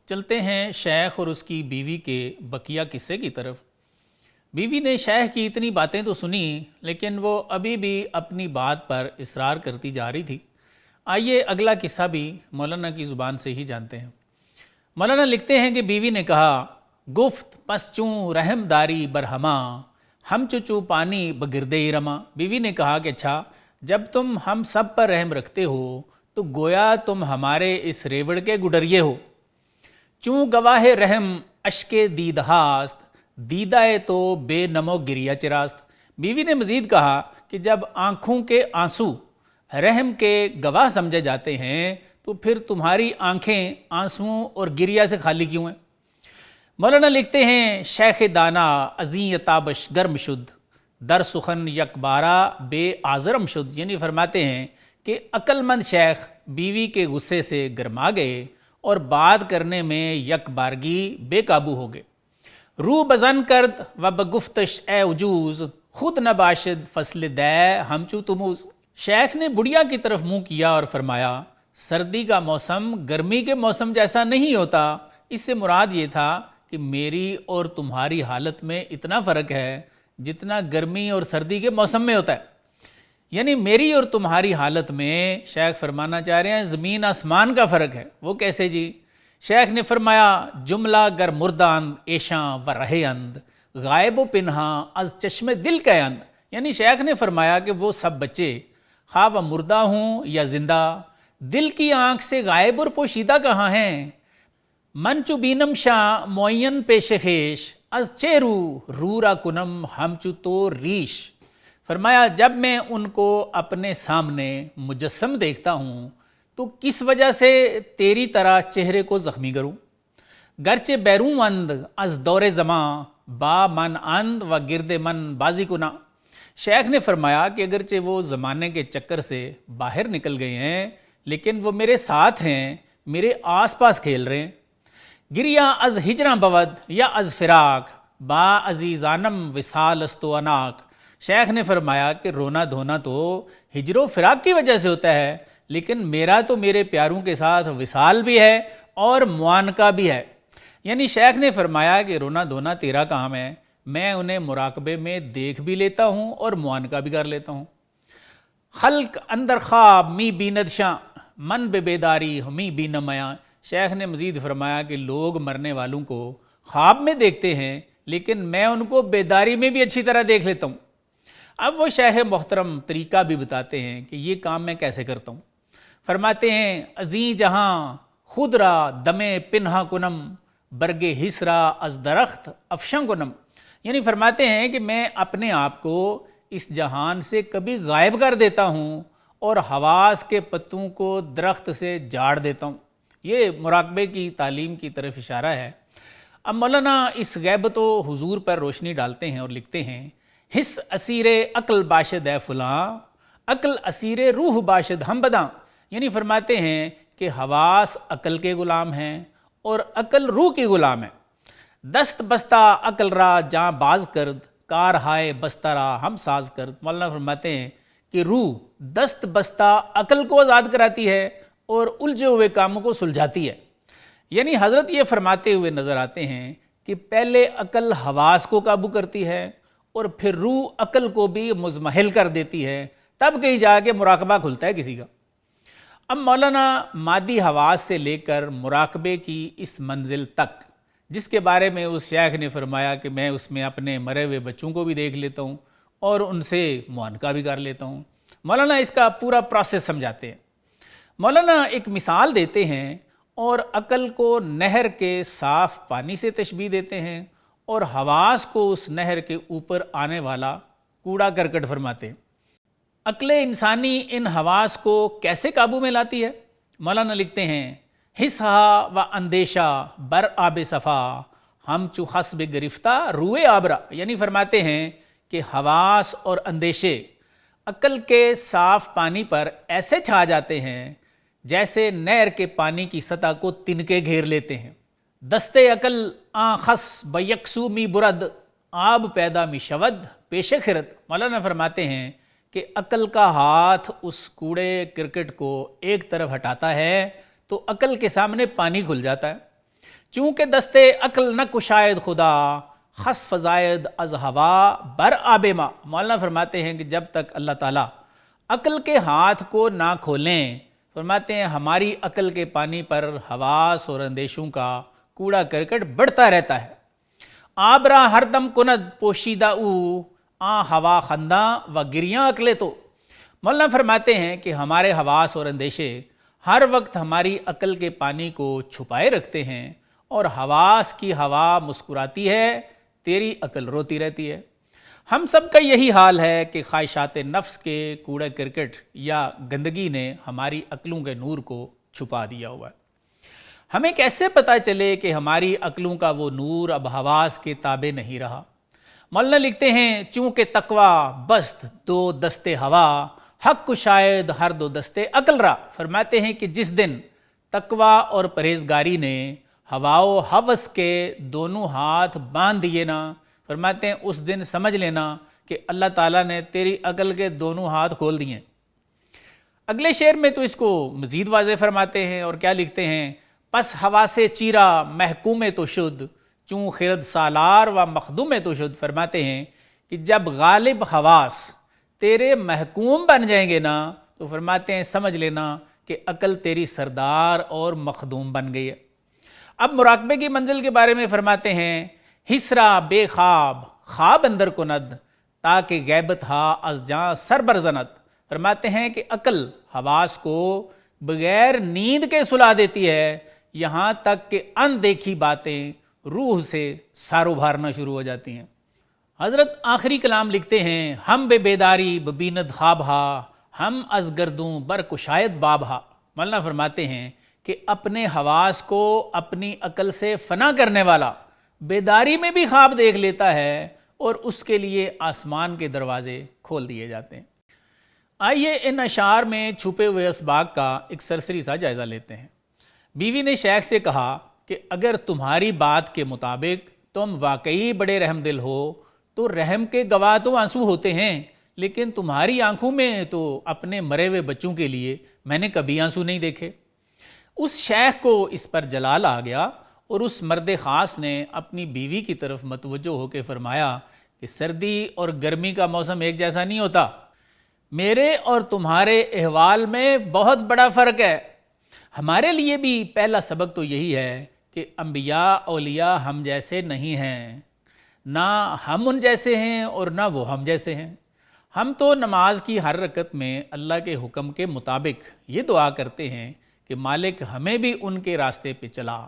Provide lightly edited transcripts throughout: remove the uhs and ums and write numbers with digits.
چلتے ہیں شیخ اور اس کی بیوی کے بقیہ قصے کی طرف۔ بیوی نے شیخ کی اتنی باتیں تو سنی لیکن وہ ابھی بھی اپنی بات پر اصرار کرتی جا رہی تھی۔ آئیے اگلا قصہ بھی مولانا کی زبان سے ہی جانتے ہیں۔ مولانا لکھتے ہیں کہ بیوی نے کہا، گفت پس چوں رحم داری برہما، ہم چو پانی بگردے رما۔ بیوی نے کہا کہ اچھا، جب تم ہم سب پر رحم رکھتے ہو تو گویا تم ہمارے اس ریوڑ کے گڈریے ہو۔ چوں گواہ رحم اشک دید ہاست، دیدہ تو بے نمو گریا چراست۔ بیوی نے مزید کہا کہ جب آنکھوں کے آنسو رحم کے گواہ سمجھے جاتے ہیں تو پھر تمہاری آنکھیں آنسوؤں اور گریا سے خالی کیوں ہیں؟ مولانا لکھتے ہیں، شیخ دانا ازیں تابش گرم شد، در سخن یک بارہ بے آزرم شد۔ یعنی فرماتے ہیں کہ عقل مند شیخ بیوی کے غصے سے گرما گئے اور بات کرنے میں یک بارگی بے قابو ہو گئے۔ رو بزن کرد و بگفتش اے عجوز، خود نہ باشد فصل دے ہم چو تموز۔ شیخ نے بڑھیا کی طرف منہ کیا اور فرمایا، سردی کا موسم گرمی کے موسم جیسا نہیں ہوتا۔ اس سے مراد یہ تھا کہ میری اور تمہاری حالت میں اتنا فرق ہے جتنا گرمی اور سردی کے موسم میں ہوتا ہے۔ یعنی میری اور تمہاری حالت میں شیخ فرمانا چاہ رہے ہیں زمین آسمان کا فرق ہے۔ وہ کیسے جی؟ شیخ نے فرمایا، جملہ گر مرداند ایشاں و رہے اند، غائب و پنہاں از چشم دل کے اند۔ یعنی شیخ نے فرمایا کہ وہ سب بچے خواہ وہ مردہ ہوں یا زندہ، دل کی آنکھ سے غائب اور پوشیدہ کہاں ہیں؟ من چو بینم شاہ معین پیش خیش، از چیرو رورا کنم ہم چو تو ریش۔ فرمایا جب میں ان کو اپنے سامنے مجسم دیکھتا ہوں تو کس وجہ سے تیری طرح چہرے کو زخمی کروں؟ گرچہ بیرون اند از دور زماں، با من اند و گرد من بازی کنا۔ شیخ نے فرمایا کہ اگرچہ وہ زمانے کے چکر سے باہر نکل گئے ہیں لیکن وہ میرے ساتھ ہیں، میرے آس پاس کھیل رہے ہیں۔ گریا از ہجراں بود یا از فراق، با عزیزانم وصال است و اناق۔ شیخ نے فرمایا کہ رونا دھونا تو ہجر و فراق کی وجہ سے ہوتا ہے، لیکن میرا تو میرے پیاروں کے ساتھ وصال بھی ہے اور معانقہ بھی ہے۔ یعنی شیخ نے فرمایا کہ رونا دھونا تیرا کام ہے، میں انہیں مراقبے میں دیکھ بھی لیتا ہوں اور معانقہ بھی کر لیتا ہوں۔ خلق اندر خواب می بیند شاں، من بے بیداری ہمی بین میاں۔ شیخ نے مزید فرمایا کہ لوگ مرنے والوں کو خواب میں دیکھتے ہیں لیکن میں ان کو بیداری میں بھی اچھی طرح دیکھ لیتا ہوں۔ اب وہ شیخ محترم طریقہ بھی بتاتے ہیں کہ یہ کام میں کیسے کرتا ہوں۔ فرماتے ہیں، ازیں جہاں خود را دمے پنہا کنم، برگے حسرا از درخت افشاں کنم۔ یعنی فرماتے ہیں کہ میں اپنے آپ کو اس جہان سے کبھی غائب کر دیتا ہوں اور حواس کے پتوں کو درخت سے جاڑ دیتا ہوں۔ یہ مراقبے کی تعلیم کی طرف اشارہ ہے۔ اب مولانا اس غیبت و حضور پر روشنی ڈالتے ہیں اور لکھتے ہیں، حس اسیر عقل باشد اے فلاں، عقل اسیر روح باشد ہم بداں۔ یعنی فرماتے ہیں کہ حواس عقل کے غلام ہیں اور عقل روح کی غلام ہے۔ دست بستہ عقل را جاں باز کرد، کار ہائے بستہ را ہم ساز کرد۔ مولانا فرماتے ہیں کہ روح دست بستہ عقل کو آزاد کراتی ہے اور الجھے ہوئے کاموں کو سلجھاتی ہے۔ یعنی حضرت یہ فرماتے ہوئے نظر آتے ہیں کہ پہلے عقل حواس کو قابو کرتی ہے اور پھر روح عقل کو بھی مزمحل کر دیتی ہے، تب کہیں جا کے مراقبہ کھلتا ہے کسی کا۔ اب مولانا مادی حواس سے لے کر مراقبے کی اس منزل تک، جس کے بارے میں اس شیخ نے فرمایا کہ میں اس میں اپنے مرے ہوئے بچوں کو بھی دیکھ لیتا ہوں اور ان سے معانقہ بھی کر لیتا ہوں، مولانا اس کا پورا پروسیس سمجھاتے ہیں۔ مولانا ایک مثال دیتے ہیں اور عقل کو نہر کے صاف پانی سے تشبیہ دیتے ہیں اور حواس کو اس نہر کے اوپر آنے والا کوڑا کرکٹ فرماتے ہیں۔ عقل انسانی ان حواس کو کیسے قابو میں لاتی ہے؟ مولانا لکھتے ہیں، حسہا و اندیشہ بر آب صفا، ہم چو حسب گرفتہ روئے آبرا۔ یعنی فرماتے ہیں کہ حواس اور اندیشے عقل کے صاف پانی پر ایسے چھا جاتے ہیں جیسے نہر کے پانی کی سطح کو تنکے گھیر لیتے ہیں۔ دستے عقل آں خس بیکسو می برد، آب پیدا می شود پیش خرد۔ مولانا فرماتے ہیں کہ عقل کا ہاتھ اس کوڑے کرکٹ کو ایک طرف ہٹاتا ہے تو عقل کے سامنے پانی کھل جاتا ہے۔ چونکہ دستے عقل نہ کشاید خدا، خس فزائد از ہوا بر آب ما۔ مولانا فرماتے ہیں کہ جب تک اللہ تعالیٰ عقل کے ہاتھ کو نہ کھولیں، فرماتے ہیں ہماری عقل کے پانی پر حواس اور اندیشوں کا کوڑا کرکٹ بڑھتا رہتا ہے۔ آبرا ہر دم کند پوشیدہ او، آ ہوا خنداں و گریاں عقلے تو۔ مولانا فرماتے ہیں کہ ہمارے حواس اور اندیشے ہر وقت ہماری عقل کے پانی کو چھپائے رکھتے ہیں، اور حواس کی ہوا مسکراتی ہے، تیری عقل روتی رہتی ہے۔ ہم سب کا یہی حال ہے کہ خواہشات نفس کے کوڑا کرکٹ یا گندگی نے ہماری عقلوں کے نور کو چھپا دیا ہوا ہے۔ ہمیں کیسے پتہ چلے کہ ہماری عقلوں کا وہ نور اب حواس کے تابع نہیں رہا؟ مولانا لکھتے ہیں چونکہ تقوی بست دو دستے ہوا، حق کو شاید ہر دو دستے عقل را۔ فرماتے ہیں کہ جس دن تقوی اور پرہیزگاری نے ہوا و ہوس کے دونوں ہاتھ باندھ دیے نا، فرماتے ہیں اس دن سمجھ لینا کہ اللہ تعالیٰ نے تیری عقل کے دونوں ہاتھ کھول دیے۔ اگلے شعر میں تو اس کو مزید واضح فرماتے ہیں، اور کیا لکھتے ہیں؟ پس ہوا سے چیرا محکوم تو شد، چون خرد سالار و مخدوم تو شد۔ فرماتے ہیں کہ جب غالب حواس تیرے محکوم بن جائیں گے نا، تو فرماتے ہیں سمجھ لینا کہ عقل تیری سردار اور مخدوم بن گئی ہے۔ اب مراقبے کی منزل کے بارے میں فرماتے ہیں ہسرا بے خواب خواب اندر کند، تاکہ غیبت ہا از جاں سر برزنت۔ فرماتے ہیں کہ عقل حواس کو بغیر نیند کے سلا دیتی ہے، یہاں تک کہ اندیکھی باتیں روح سے سار ابھارنا شروع ہو جاتی ہیں۔ حضرت آخری کلام لکھتے ہیں ہم بے بیداری ببیند خواب ہا، ہم از گردوں بر کشاید باب ہا۔ مولانا فرماتے ہیں کہ اپنے حواس کو اپنی عقل سے فنا کرنے والا بیداری میں بھی خواب دیکھ لیتا ہے، اور اس کے لیے آسمان کے دروازے کھول دیے جاتے ہیں۔ آئیے ان اشعار میں چھپے ہوئے اسباق کا ایک سرسری سا جائزہ لیتے ہیں۔ بیوی نے شیخ سے کہا کہ اگر تمہاری بات کے مطابق تم واقعی بڑے رحم دل ہو تو رحم کے گواہ تو آنسو ہوتے ہیں، لیکن تمہاری آنکھوں میں تو اپنے مرے ہوئے بچوں کے لیے میں نے کبھی آنسو نہیں دیکھے۔ اس شیخ کو اس پر جلال آ گیا، اور اس مرد خاص نے اپنی بیوی کی طرف متوجہ ہو کے فرمایا کہ سردی اور گرمی کا موسم ایک جیسا نہیں ہوتا، میرے اور تمہارے احوال میں بہت بڑا فرق ہے۔ ہمارے لیے بھی پہلا سبق تو یہی ہے کہ انبیاء اولیاء ہم جیسے نہیں ہیں، نہ ہم ان جیسے ہیں اور نہ وہ ہم جیسے ہیں۔ ہم تو نماز کی ہر رکعت میں اللہ کے حکم کے مطابق یہ دعا کرتے ہیں کہ مالک ہمیں بھی ان کے راستے پہ چلا۔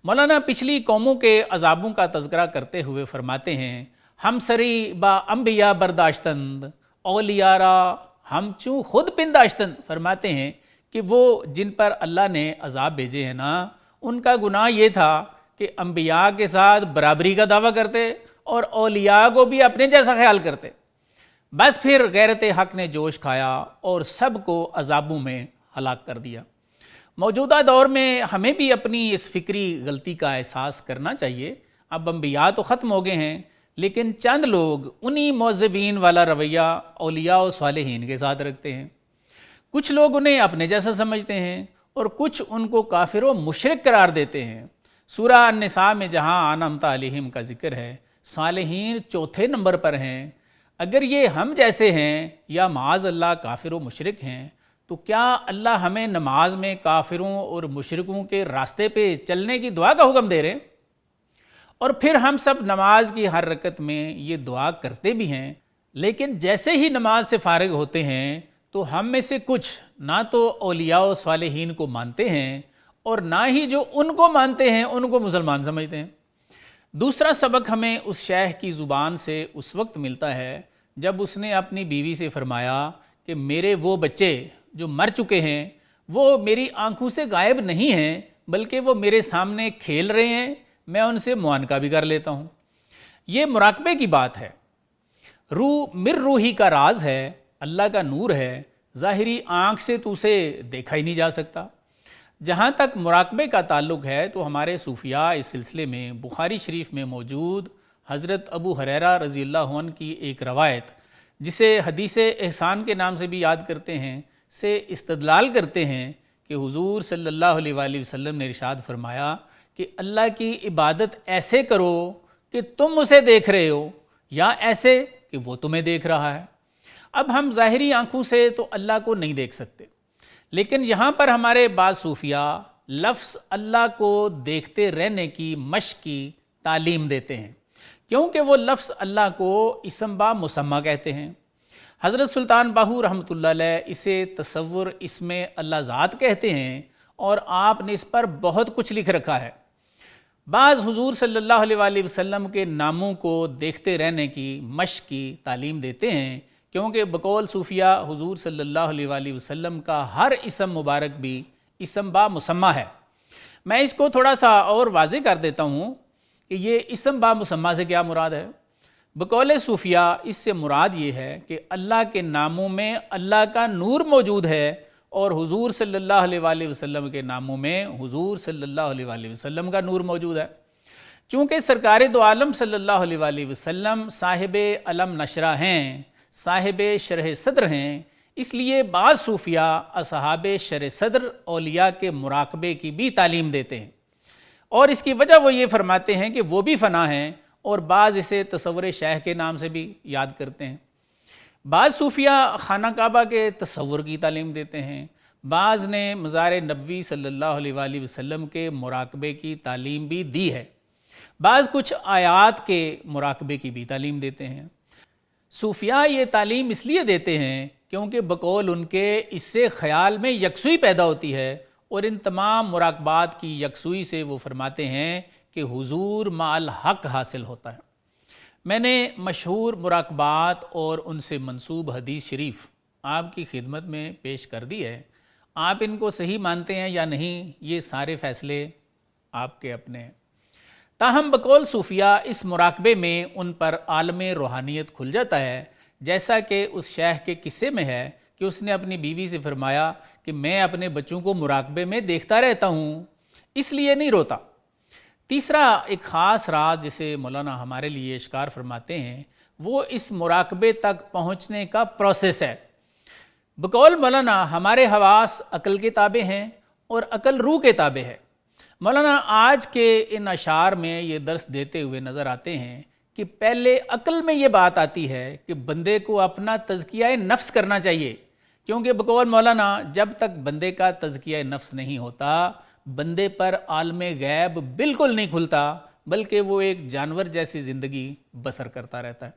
مولانا پچھلی قوموں کے عذابوں کا تذکرہ کرتے ہوئے فرماتے ہیں ہم سری با انبیاء برداشتند، اولیاء را ہم چوں خود پنداشتند۔ فرماتے ہیں کہ وہ جن پر اللہ نے عذاب بھیجے ہیں نا، ان کا گناہ یہ تھا کہ انبیاء کے ساتھ برابری کا دعویٰ کرتے اور اولیاء کو بھی اپنے جیسا خیال کرتے۔ بس پھر غیرت حق نے جوش کھایا اور سب کو عذابوں میں ہلاک کر دیا۔ موجودہ دور میں ہمیں بھی اپنی اس فکری غلطی کا احساس کرنا چاہیے۔ اب انبیاء تو ختم ہو گئے ہیں، لیکن چند لوگ انہی معذبین والا رویہ اولیاء و صالحین کے ساتھ رکھتے ہیں۔ کچھ لوگ انہیں اپنے جیسا سمجھتے ہیں، اور کچھ ان کو کافر و مشرک قرار دیتے ہیں۔ سورہ النساء میں جہاں انعمت علیہم کا ذکر ہے، صالحین چوتھے نمبر پر ہیں۔ اگر یہ ہم جیسے ہیں یا معاذ اللہ کافر و مشرک ہیں، تو کیا اللہ ہمیں نماز میں کافروں اور مشرکوں کے راستے پہ چلنے کی دعا کا حکم دے رہے ہیں؟ اور پھر ہم سب نماز کی ہر رکعت میں یہ دعا کرتے بھی ہیں، لیکن جیسے ہی نماز سے فارغ ہوتے ہیں تو ہم میں سے کچھ نہ تو اولیاء و صالحین کو مانتے ہیں، اور نہ ہی جو ان کو مانتے ہیں ان کو مسلمان سمجھتے ہیں۔ دوسرا سبق ہمیں اس شیخ کی زبان سے اس وقت ملتا ہے جب اس نے اپنی بیوی سے فرمایا کہ میرے وہ بچے جو مر چکے ہیں وہ میری آنکھوں سے غائب نہیں ہیں، بلکہ وہ میرے سامنے کھیل رہے ہیں، میں ان سے معانقہ بھی کر لیتا ہوں۔ یہ مراقبے کی بات ہے۔ روح مر روحی کا راز ہے، اللہ کا نور ہے، ظاہری آنکھ سے تو اسے دیکھا ہی نہیں جا سکتا۔ جہاں تک مراقبے کا تعلق ہے تو ہمارے صوفیاء اس سلسلے میں بخاری شریف میں موجود حضرت ابو ہریرہ رضی اللہ عنہ کی ایک روایت، جسے حدیث احسان کے نام سے بھی یاد کرتے ہیں، سے استدلال کرتے ہیں کہ حضور صلی اللہ علیہ وآلہ وسلم نے ارشاد فرمایا کہ اللہ کی عبادت ایسے کرو کہ تم اسے دیکھ رہے ہو یا ایسے کہ وہ تمہیں دیکھ رہا ہے۔ اب ہم ظاہری آنکھوں سے تو اللہ کو نہیں دیکھ سکتے، لیکن یہاں پر ہمارے بعض صوفیاء لفظ اللہ کو دیکھتے رہنے کی مشق کی تعلیم دیتے ہیں، کیونکہ وہ لفظ اللہ کو اسم با مسمہ کہتے ہیں۔ حضرت سلطان باہو رحمۃ اللہ علیہ اسے تصور اسم اللہ ذات کہتے ہیں، اور آپ نے اس پر بہت کچھ لکھ رکھا ہے۔ بعض حضور صلی اللہ علیہ وآلہ وسلم کے ناموں کو دیکھتے رہنے کی مشق کی تعلیم دیتے ہیں، کیونکہ بقول صوفیہ حضور صلی اللہ علیہ وآلہ وسلم کا ہر اسم مبارک بھی اسم با مسمہ ہے۔ میں اس کو تھوڑا سا اور واضح کر دیتا ہوں کہ یہ اسم با مسمہ سے کیا مراد ہے۔ بقول صوفیہ اس سے مراد یہ ہے کہ اللہ کے ناموں میں اللہ کا نور موجود ہے، اور حضور صلی اللہ علیہ وآلہ وسلم کے ناموں میں حضور صلی اللہ علیہ وآلہ وسلم کا نور موجود ہے۔ چونکہ سرکار دو عالم صلی اللہ علیہ وآلہ وسلم صاحب علم نشرہ ہیں، صاحب شرح صدر ہیں، اس لیے بعض صوفیاء اصحاب شرح صدر اولیاء کے مراقبے کی بھی تعلیم دیتے ہیں، اور اس کی وجہ وہ یہ فرماتے ہیں کہ وہ بھی فنا ہیں، اور بعض اسے تصور شیخ کے نام سے بھی یاد کرتے ہیں۔ بعض صوفیاء خانہ کعبہ کے تصور کی تعلیم دیتے ہیں، بعض نے مزار نبوی صلی اللہ علیہ وآلہ وسلم کے مراقبے کی تعلیم بھی دی ہے، بعض کچھ آیات کے مراقبے کی بھی تعلیم دیتے ہیں۔ صوفیاء یہ تعلیم اس لیے دیتے ہیں کیونکہ بقول ان کے اس سے خیال میں یکسوئی پیدا ہوتی ہے، اور ان تمام مراقبات کی یکسوئی سے وہ فرماتے ہیں کہ حضور مع الحق حاصل ہوتا ہے۔ میں نے مشہور مراقبات اور ان سے منسوب حدیث شریف آپ کی خدمت میں پیش کر دی ہے، آپ ان کو صحیح مانتے ہیں یا نہیں یہ سارے فیصلے آپ کے اپنے ہیں۔ تاہم بقول صوفیاء اس مراقبے میں ان پر عالم روحانیت کھل جاتا ہے، جیسا کہ اس شیخ کے قصے میں ہے کہ اس نے اپنی بیوی سے فرمایا کہ میں اپنے بچوں کو مراقبے میں دیکھتا رہتا ہوں، اس لیے نہیں روتا۔ تیسرا ایک خاص راز جسے مولانا ہمارے لیے اشکار فرماتے ہیں، وہ اس مراقبے تک پہنچنے کا پروسیس ہے۔ بقول مولانا ہمارے حواس عقل کے تابع ہیں اور عقل روح کے تابع ہے۔ مولانا آج کے ان اشعار میں یہ درس دیتے ہوئے نظر آتے ہیں کہ پہلے عقل میں یہ بات آتی ہے کہ بندے کو اپنا تزکیہ نفس کرنا چاہیے، کیونکہ بقول مولانا جب تک بندے کا تزکیہ نفس نہیں ہوتا بندے پر عالم غیب بالکل نہیں کھلتا، بلکہ وہ ایک جانور جیسی زندگی بسر کرتا رہتا ہے۔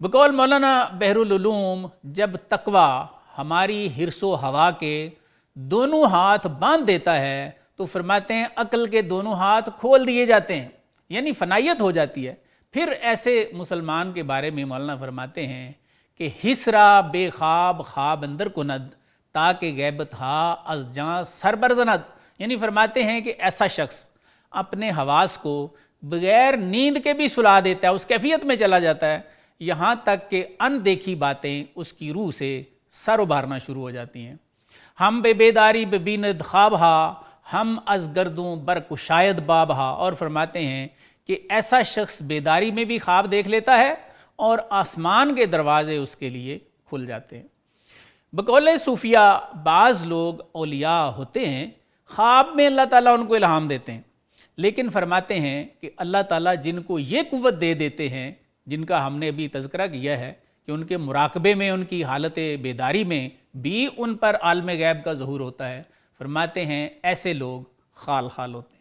بقول مولانا بحر العلوم جب تقویٰ ہماری حرص و ہوا کے دونوں ہاتھ باندھ دیتا ہے تو فرماتے ہیں عقل کے دونوں ہاتھ کھول دیے جاتے ہیں، یعنی فنائیت ہو جاتی ہے۔ پھر ایسے مسلمان کے بارے میں مولانا فرماتے ہیں کہ حسرا بے خواب خواب اندر کند تاکہ غیبت ہا از جاں سر برزند، یعنی فرماتے ہیں کہ ایسا شخص اپنے حواس کو بغیر نیند کے بھی سلا دیتا ہے، اس کیفیت میں چلا جاتا ہے، یہاں تک کہ ان دیکھی باتیں اس کی روح سے سر ابھارنا شروع ہو جاتی ہیں۔ ہم بے بیداری ببیند خواب ہا ہم از گردوں برق شاید باب ہا، اور فرماتے ہیں کہ ایسا شخص بیداری میں بھی خواب دیکھ لیتا ہے اور آسمان کے دروازے اس کے لیے کھل جاتے ہیں۔ بقول صوفیہ بعض لوگ اولیاء ہوتے ہیں، خواب میں اللہ تعالیٰ ان کو الہام دیتے ہیں، لیکن فرماتے ہیں کہ اللہ تعالیٰ جن کو یہ قوت دے دیتے ہیں جن کا ہم نے ابھی تذکرہ کیا ہے کہ ان کے مراقبے میں ان کی حالت بیداری میں بھی ان پر عالم غیب کا ظہور ہوتا ہے، فرماتے ہیں ایسے لوگ خال خال ہوتے ہیں۔